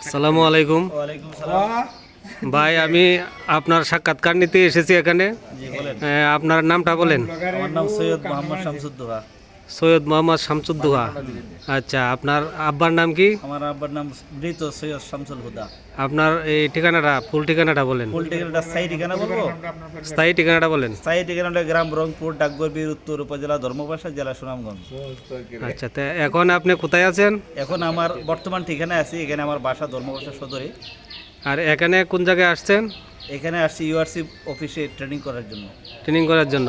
আসসালামু আলাইকুম। ওয়ালাইকুম সালাম। ভাই, আমি আপনার সাক্ষাৎকার নিতে এসেছি এখানে। জি বলেন। আপনার নামটা বলেন। আমার নাম সৈয়দ মোহাম্মদ শামসুদ্দোহা। সৈয়দ মোহাম্মদ শামসুদ্দোহা। আচ্ছা, আপনার আব্বার নাম কি? আমার আব্বার নাম মৃত সৈয়দ শামসুল হুদা। আপনার এই ঠিকানাটা, ফুল ঠিকানাটা বলেন। ফুল ঠিকানাটা স্থায়ী ঠিকানা বলবো? স্থায়ী ঠিকানাটা বলেন। স্থায়ী ঠিকানাটা গ্রাম রংপুর, ডাকঘরবীর, উত্তর উপজেলা, ধর্মপাশা জেলা, সুনামগঞ্জ। আচ্ছা, তো এখন আপনি কোথায় আছেন? এখন আমার বর্তমান ঠিকানায় আছি, এখানে আমার বাসা ধর্মপাশা সদরে। আর এখানে কোন জায়গায় আসছেন? এখানে আসছি ইউআরসি অফিসে ট্রেনিং করার জন্য। ট্রেনিং করার জন্য।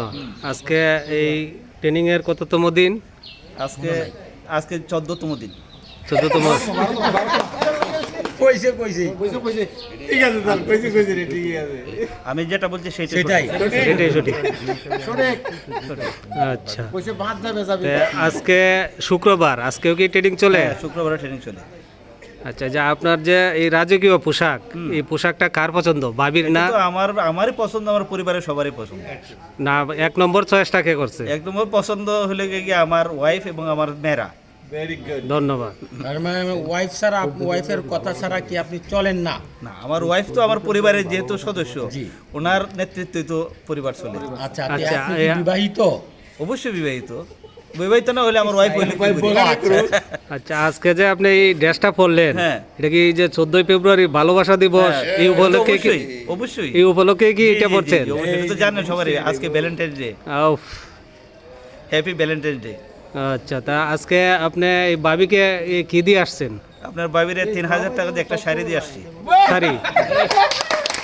আজকে এই ট্রেনিংয়ের কততম দিন? আজকে আজকে 14তম দিন। 14তম। আমি যেটা বলছি সেটাই সেটাই সঠিক। আচ্ছা, তো আজকে শুক্রবার, আজকেও কি ট্রেনিং চলে? শুক্রবারে ট্রেনিং চলে। আচ্ছা, যে আপনার যে এই রাজকীয় পোশাক, এই পোশাকটা কার পছন্দ? ভাবির না? তো আমারই পছন্দ, আমার পরিবারের সবারই পছন্দ। না, এক নম্বর চয়েসটা কে করছে? একদম পছন্দ হলে কি আমার ওয়াইফ এবং আমার মেয়েরা। ধন্যবাদ। ওয়াইফ ছাড়া, ওয়াইফের কথা ছাড়া কি আপনি চলেন না? না, আমার ওয়াইফ তো আমার পরিবারের যেহেতু সদস্য, ওনার নেতৃত্বে তো পরিবার চলে। আচ্ছা, আচ্ছা, আপনি কি বিবাহিত? অবশ্যই বিবাহিত। বিবাহিত না হলে আমার ওয়াইফ হইলে কি করি? আচ্ছা, আজকে যে আপনি এই ড্রেসটা পরলেন, হ্যাঁ। এটা কি এই যে 14 ফেব্রুয়ারি ভালোবাসা দিবস, এই উপলক্ষে কি? অবশ্যই এই উপলক্ষে কি এটা পড়ছেন? এটা তো জানেন সবারই, আজকে ভ্যালেন্টাইন্স ডে। উফ, হ্যাপি ভ্যালেন্টাইন্স ডে। আচ্ছা, তা আজকে আপনি এই ভাবিকে কি দিয়ে আসছেন? আপনার বাবিরে 3000 টাকা দিয়ে একটা শাড়ি দিয়ে আসছি। Sari.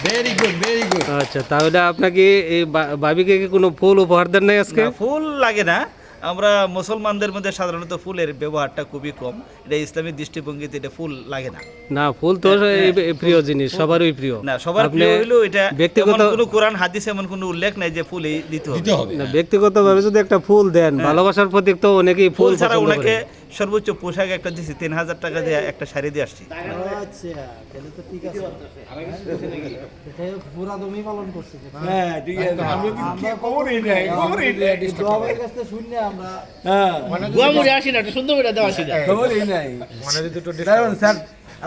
Very good, very good. আচ্ছা, তাহলে আপনাকে এই ভাবিকে কি কোনো ফুল উপহার দেন নাই আজকে? না, ফুল লাগে না। আমরা মুসলমানদের মধ্যে সাধারণত ফুলের ব্যবহারটা খুবই কম। এটা ইসলামিক দৃষ্টিভঙ্গিতে এটা ফুল লাগে না। না, ফুল তো এই প্রিয় জিনিস, সবারই প্রিয়। না, সবার আপনি প্রিয় হইলো এটা। ব্যক্তিগত কোনো কোরআন হাদিসে এমন কোনো উল্লেখ নাই যে ফুল এই দিতে হবে। না, ব্যক্তিগতভাবে যদি একটা ফুল দেন, ভালোবাসার প্রতীক, তো অনেকেই ফুল ফুল ছাড়া পছন্দ ওনাকে করে। সর্বোচ্চ পোশাক একটা দিছি, 3000 টাকা দিয়ে একটা শাড়ি দিয়ে আসছি।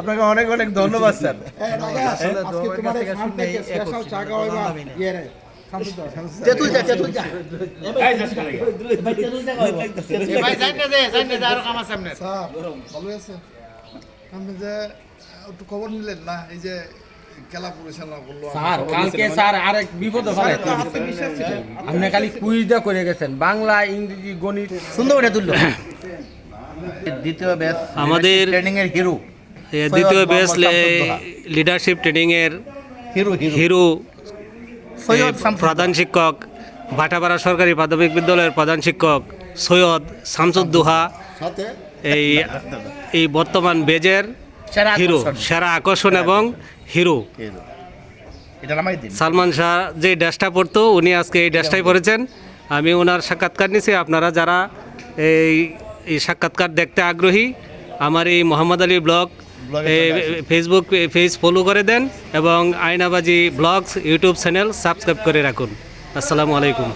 আপনাকে অনেক অনেক ধন্যবাদ স্যার। আপনি যে একটু খবর নিলেন না, এই যে খেলা পরিচালনা করলো স্যার, কালকে স্যার আরেক বিপদে ফেলে। আপনি খালি কুইজ দিয়ে করে গেছেন, বাংলা, ইংরেজি, গণিত সুন্দর করে তুললো। দ্বিতীয় ব্যাচ আমাদের ট্রেনিং এর হিরো, দ্বিতীয় ব্যাচ লিডারশিপ ট্রেনিং এর হিরো প্রধান শিক্ষক, ভাটাপাড়া সরকারি প্রাথমিক বিদ্যালয়ের প্রধান শিক্ষক সৈয়দ শামসুদ্দোহা, এই বর্তমান বেজের হিরো, সেরা আকর্ষণ এবং হিরো সালমান শাহ যে ড্রেসটা পরতো, উনি আজকে এই ড্রেসটাই পরেছেন। আমি ওনার সাক্ষাৎকার নিছি। আপনারা যারা এই সাক্ষাৎকার দেখতে আগ্রহী, আমার এই Mohammad Ali blog Facebook page follow করে দেন এবং Aynabaji blogs YouTube channel subscribe করে রাখুন। আসসালামু আলাইকুম।